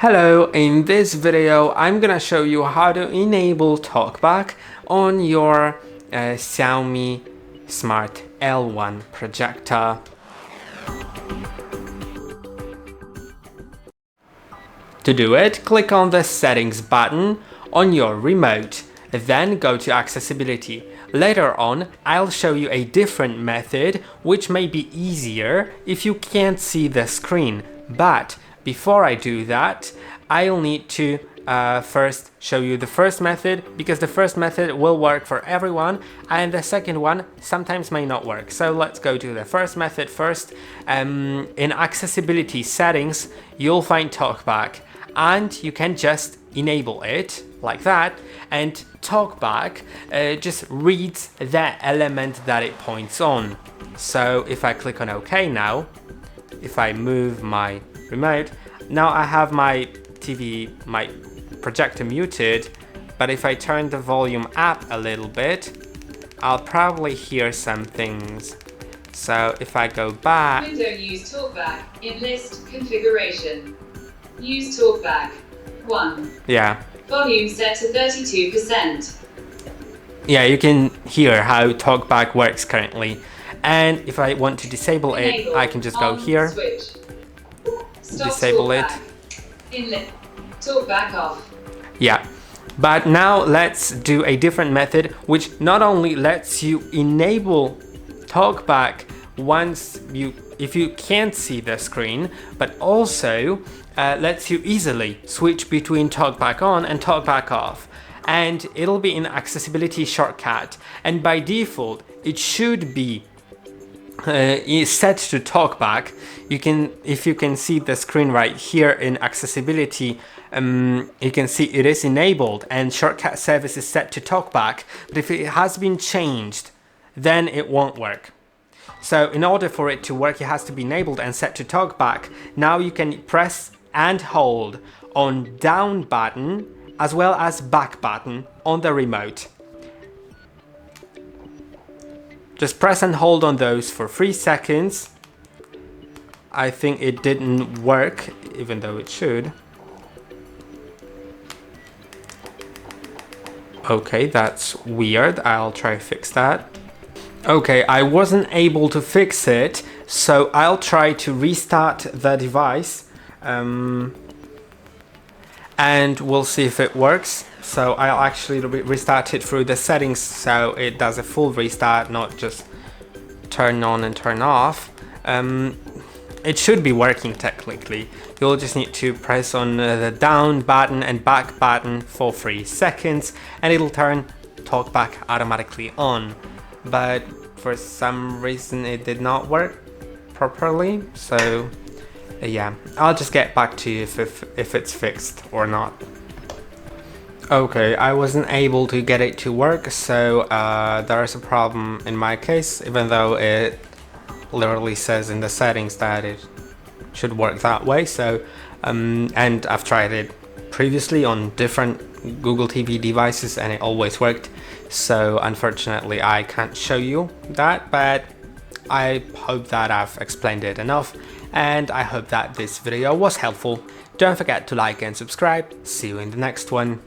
Hello, in this video I'm gonna show you how to enable TalkBack on your XIAOMI Smart L1 projector. To do it, click on the settings button on your remote, then go to accessibility. Later on, I'll show you a different method which may be easier if you can't see the screen, but before I do that, I'll need to first show you the first method, because the first method will work for everyone and the second one sometimes may not work. So let's go to the first method first. In accessibility settings, you'll find TalkBack and you can just enable it like that, and TalkBack just reads the element that it points on. So if I click on OK now, if I move my remote, now I have my TV, my projector muted, but if I turn the volume up a little bit, I'll probably hear some things. So if I go back, Window use TalkBack in list configuration. Use TalkBack 1. yeah. Volume set to 32%. Yeah, you can hear how TalkBack works currently. And if I want to disable it, I can just go here. Switch. Stop Disable it. Inlet. TalkBack off. Yeah, but now let's do a different method which not only lets you enable TalkBack if you can't see the screen, but also lets you easily switch between TalkBack on and TalkBack off. And it'll be in accessibility shortcut, and by default it should be is set to TalkBack. If you can see the screen right here in accessibility, you can see it is enabled and shortcut service is set to TalkBack, but if it has been changed, then it won't work. So in order for it to work, it has to be enabled and set to TalkBack. Now you can press and hold on down button as well as back button on the remote. Just press and hold on those for 3 seconds. I think it didn't work, even though it should. Okay, that's weird. I'll try to fix that. Okay, I wasn't able to fix it, so I'll try to restart the device. And we'll see if it works. So I'll actually restart it through the settings so it does a full restart, not just turn on and turn off. It should be working technically. You'll just need to press on the down button and back button for 3 seconds and it'll turn TalkBack automatically on. But for some reason it did not work properly, so yeah, I'll just get back to you if it's fixed or not. Okay, I wasn't able to get it to work, so there is a problem in my case, even though it literally says in the settings that it should work that way. So and I've tried it previously on different Google TV devices and it always worked. So unfortunately I can't show you that, but I hope that I've explained it enough, and I hope that this video was helpful. Don't forget to like and subscribe. See you in the next one.